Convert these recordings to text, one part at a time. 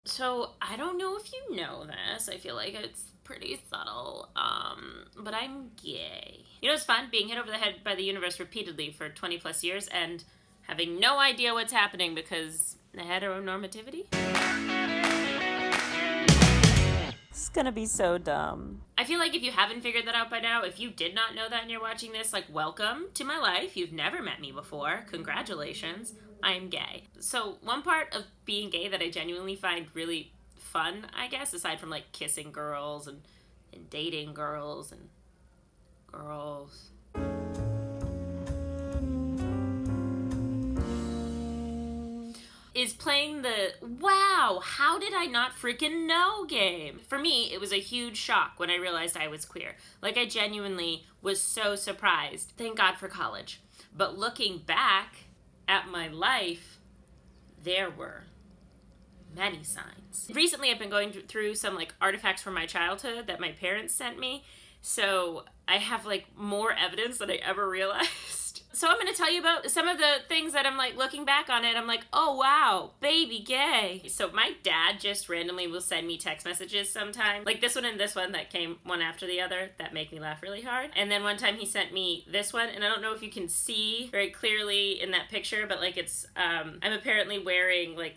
So I don't know if you know this. I feel like it's pretty subtle. But I'm gay. You know, it's fun being hit over the head by the universe repeatedly for 20 plus years and having no idea what's happening because heteronormativity. It's gonna be so dumb. I feel like if you haven't figured that out by now, if you did not know that and you're watching this, like, welcome to my life. You've never met me before. Congratulations. I'm gay. So one part of being gay that I genuinely find really fun, I guess, aside from like kissing girls and dating girls and girls, is playing the wow, how did I not freaking know game. For me, it was a huge shock when I realized I was queer. Like, I genuinely was so surprised. Thank God for college. But looking back at my life, there were many signs. Recently, I've been going through some like artifacts from my childhood that my parents sent me. So I have like more evidence than I ever realized. So I'm going to tell you about some of the things that I'm like looking back on it. I'm like, oh wow, baby gay. So my dad just randomly will send me text messages sometimes. Like this one and this one that came one after the other that make me laugh really hard. And then one time he sent me this one, and I don't know if you can see very clearly in that picture, but like it's, I'm apparently wearing like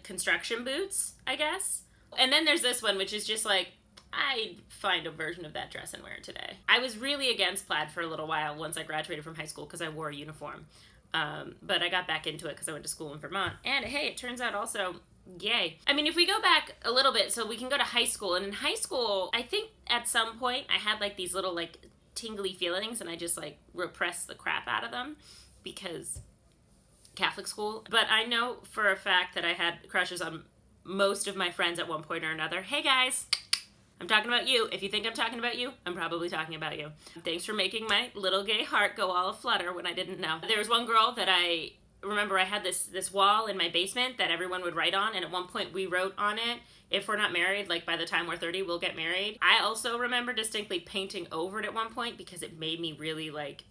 construction boots, I guess. And then there's this one, which is just like, I'd find a version of that dress and wear it today. I was really against plaid for a little while once I graduated from high school because I wore a uniform. But I got back into it because I went to school in Vermont. And hey, it turns out also, yay. I mean, if we go back a little bit, so we can go to high school. And in high school, I think at some point I had like these little like tingly feelings and I just like repressed the crap out of them because Catholic school. But I know for a fact that I had crushes on most of my friends at one point or another. Hey guys, I'm talking about you. If you think I'm talking about you, I'm probably talking about you. Thanks for making my little gay heart go all aflutter when I didn't know. There was one girl that I remember I had this wall in my basement that everyone would write on, and at one point we wrote on it, if we're not married, like by the time we're 30, we'll get married. I also remember distinctly painting over it at one point because it made me really like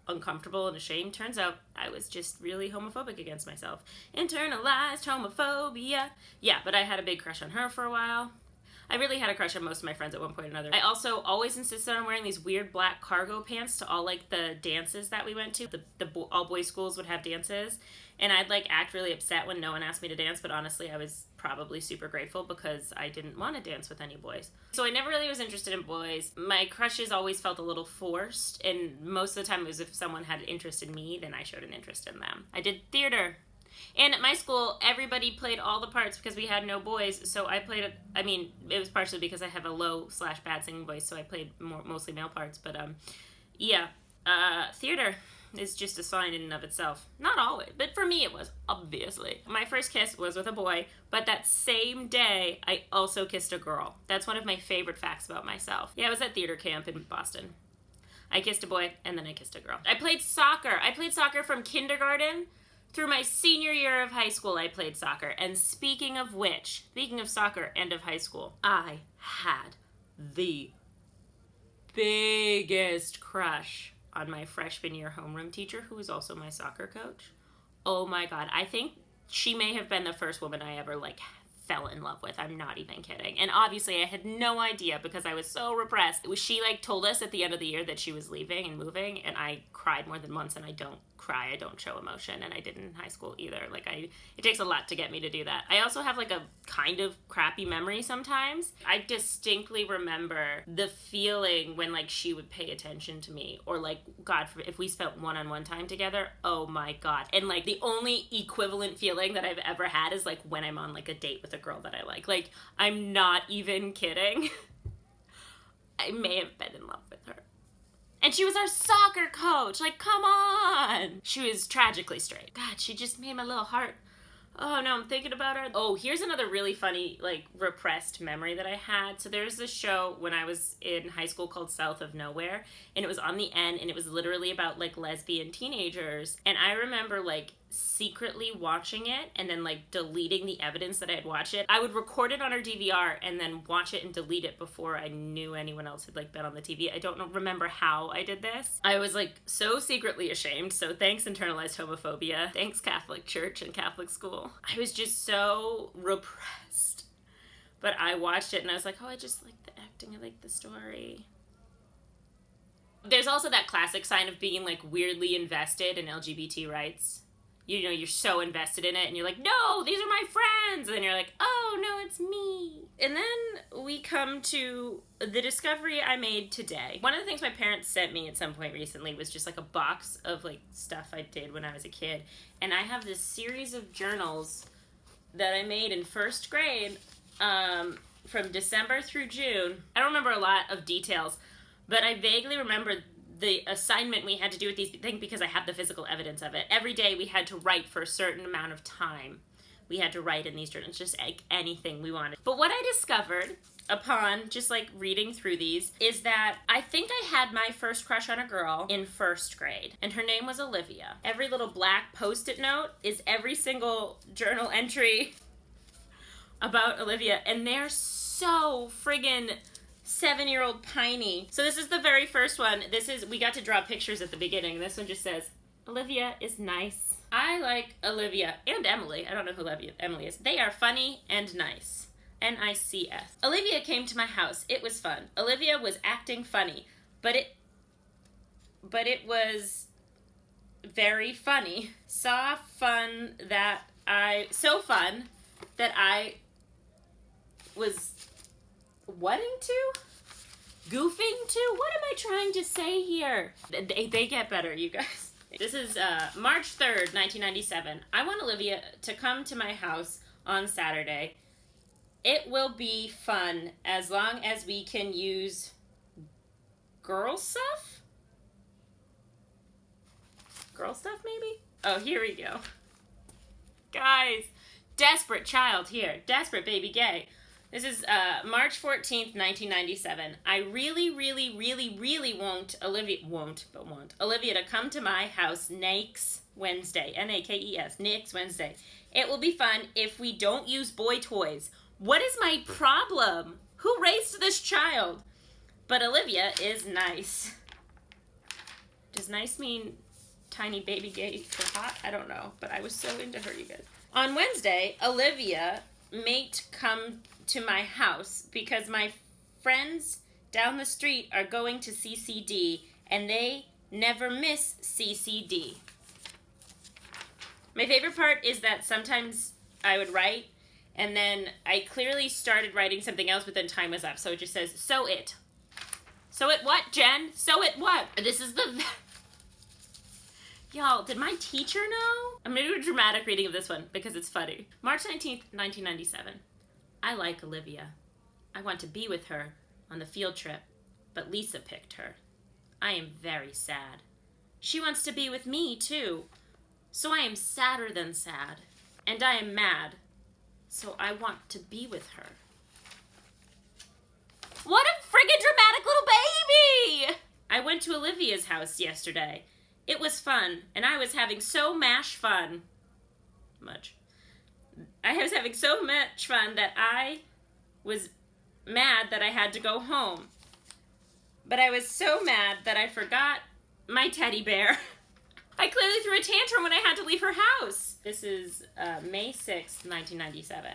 uncomfortable and ashamed. Turns out I was just really homophobic against myself. Internalized homophobia. Yeah, but I had a big crush on her for a while. I really had a crush on most of my friends at one point or another. I also always insisted on wearing these weird black cargo pants to all like the dances that we went to. The all boys schools would have dances, and I'd like act really upset when no one asked me to dance, but honestly I was probably super grateful because I didn't want to dance with any boys. So I never really was interested in boys. My crushes always felt a little forced, and most of the time it was if someone had an interest in me, then I showed an interest in them. I did theater. And at my school, everybody played all the parts because we had no boys. So I played, I mean, it was partially because I have a low/bad singing voice, so I played mostly male parts. But yeah, theater is just a sign in and of itself. Not always, but for me it was, obviously. My first kiss was with a boy, but that same day, I also kissed a girl. That's one of my favorite facts about myself. Yeah, I was at theater camp in Boston. I kissed a boy, and then I kissed a girl. I played soccer. I played soccer from kindergarten through my senior year of high school. I played soccer. And speaking of which, speaking of soccer and of high school, I had the biggest crush on my freshman year homeroom teacher, who was also my soccer coach. Oh my God. I think she may have been the first woman I ever like fell in love with. I'm not even kidding. And obviously I had no idea because I was so repressed. She like told us at the end of the year that she was leaving and moving, and I cried more than once, and I don't cry. I don't show emotion, and I didn't in high school either. Like it takes a lot to get me to do that. I also have like a kind of crappy memory sometimes. I distinctly remember the feeling when like she would pay attention to me, or like, God forbid, if we spent one-on-one time together, oh my God. And like the only equivalent feeling that I've ever had is like when I'm on like a date with a girl that I like. Like, I'm not even kidding. I may have been in love with her. And she was our soccer coach. Like, come on. She was tragically straight. God, she just made my little heart. Oh no, I'm thinking about her. Oh, here's another really funny, like, repressed memory that I had. So there's this show when I was in high school called South of Nowhere, and it was on the N, and it was literally about, like, lesbian teenagers. And I remember, like, secretly watching it and then like deleting the evidence that I had watched it. I would record it on our DVR and then watch it and delete it before I knew anyone else had like been on the TV. I don't remember how I did this. I was like so secretly ashamed. So thanks internalized homophobia. Thanks Catholic Church and Catholic school. I was just so repressed But I watched it and I was like, oh, I just like the acting, I like the story. There's also that classic sign of being like weirdly invested in LGBT rights. You know, you're so invested in it and you're like, no, these are my friends. And then you're like, oh, no, it's me. And then we come to the discovery I made today. One of the things my parents sent me at some point recently was just like a box of like stuff I did when I was a kid. And I have this series of journals that I made in first grade from December through June. I don't remember a lot of details, but I vaguely remember the assignment we had to do with these things because I have the physical evidence of it. Every day we had to write for a certain amount of time. We had to write in these journals, just like anything we wanted. But what I discovered upon just like reading through these is that I think I had my first crush on a girl in first grade, and her name was Olivia. Every little black post-it note is every single journal entry about Olivia, and they're so friggin' 7-year-old piney. So this is the very first one. We got to draw pictures at the beginning. This one just says, Olivia is nice. I like Olivia and Emily. I don't know who Emily is. They are funny and nice. N-I-C-S. Olivia came to my house. It was fun. Olivia was acting funny, but it was very funny. So fun that I was goofing to? What am I trying to say here? They get better, you guys. This is March 3rd, 1997. I want Olivia to come to my house on Saturday. It will be fun as long as we can use girl stuff? Girl stuff, maybe? Oh, here we go. Guys, desperate child here. Desperate baby gay. This is March 14th, 1997. I really, really, really, really want Olivia to come to my house next Wednesday. N-A-K-E-S, next Wednesday. It will be fun if we don't use boy toys. What is my problem? Who raised this child? But Olivia is nice. Does nice mean tiny baby gay for hot? I don't know, but I was so into her, you guys. On Wednesday, Olivia mate come to my house because my friends down the street are going to CCD and they never miss CCD. My favorite part is that sometimes I would write and then I clearly started writing something else, but then time was up. So it just says, so it. So it what, Jen? So it what? This is the... Y'all, did my teacher know? I'm going to do a dramatic reading of this one because it's funny. March 19th, 1997. I like Olivia. I want to be with her on the field trip, but Lisa picked her. I am very sad. She wants to be with me, too. So I am sadder than sad. And I am mad. So I want to be with her. What a friggin' dramatic little baby! I went to Olivia's house yesterday. It was fun, and I was having so much fun. I was having so much fun that I was mad that I had to go home. But I was so mad that I forgot my teddy bear. I clearly threw a tantrum when I had to leave her house. This is May 6th, 1997.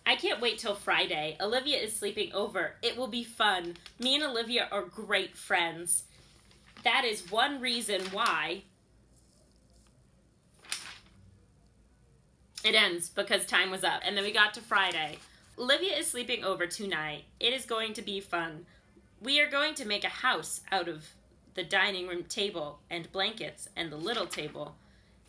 I can't wait till Friday. Olivia is sleeping over. It will be fun. Me and Olivia are great friends. That is one reason why it ends, because time was up. And then we got to Friday. Olivia is sleeping over tonight. It is going to be fun. We are going to make a house out of the dining room table and blankets and the little table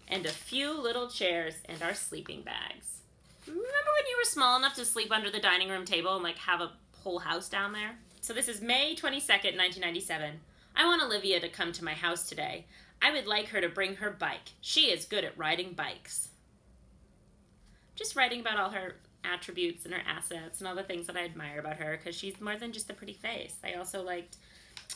and a few little chairs and our sleeping bags. Remember when you were small enough to sleep under the dining room table and like have a whole house down there? So this is May 22nd, 1997. I want Olivia to come to my house today. I would like her to bring her bike. She is good at riding bikes. Just writing about all her attributes and her assets and all the things that I admire about her, because she's more than just a pretty face. I also liked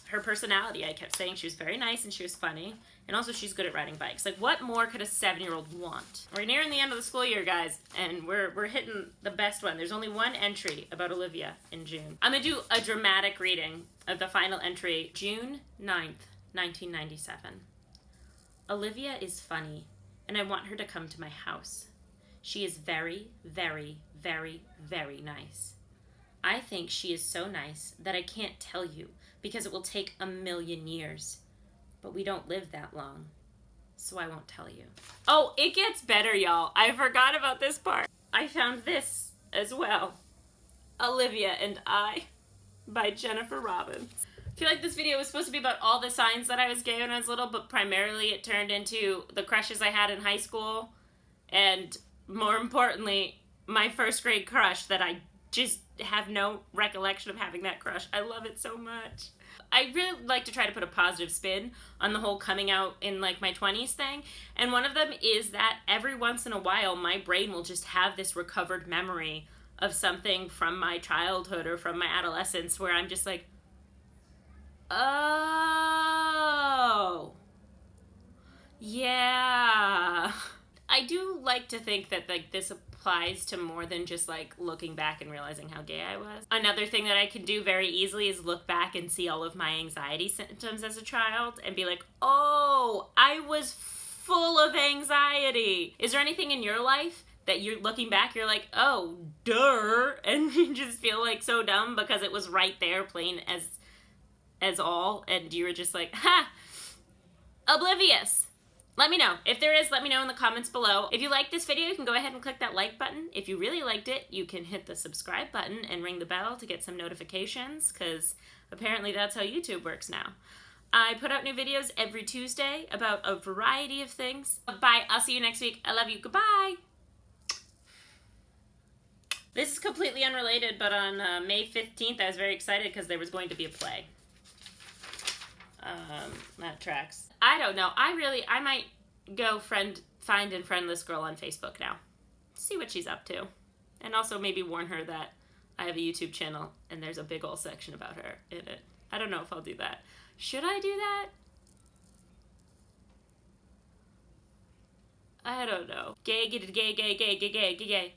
her personality. I kept saying she was very nice and she was funny, and also she's good at riding bikes. Like, what more could a 7-year-old want? We're nearing the end of the school year, guys, and we're hitting the best one. There's only one entry about Olivia in June. I'm gonna do a dramatic reading of the final entry, June 9th, 1997. Olivia is funny, and I want her to come to my house. She is very, very, very, very nice. I think she is so nice that I can't tell you because it will take 1,000,000 years. But we don't live that long, so I won't tell you. Oh, it gets better, y'all. I forgot about this part. I found this as well. Olivia and I by Jennifer Robbins. I feel like this video was supposed to be about all the signs that I was gay when I was little, but primarily it turned into the crushes I had in high school, and more importantly, my first grade crush that I just have no recollection of having that crush. I love it so much. I really like to try to put a positive spin on the whole coming out in like my 20s thing, and one of them is that every once in a while my brain will just have this recovered memory of something from my childhood or from my adolescence where I'm just like, oh, yeah. I do like to think that like this applies to more than just like looking back and realizing how gay I was. Another thing that I can do very easily is look back and see all of my anxiety symptoms as a child and be like, oh, I was full of anxiety. Is there anything in your life that you're looking back, you're like, oh, duh, and you just feel like so dumb because it was right there plain as all, and you were just like, ha, oblivious. Let me know. If there is, let me know in the comments below. If you like this video, you can go ahead and click that like button. If you really liked it, you can hit the subscribe button and ring the bell to get some notifications, because apparently that's how YouTube works now. I put out new videos every Tuesday about a variety of things. Bye. I'll see you next week. I love you. Goodbye. This is completely unrelated, but on May 15th, I was very excited because there was going to be a play. That tracks. I don't know. I might go find and friend this girl on Facebook now. See what she's up to. And also maybe warn her that I have a YouTube channel and there's a big ol' section about her in it. I don't know if I'll do that. Should I do that? I don't know. Gay, gay, gay, gay, gay, gay, gay, gay.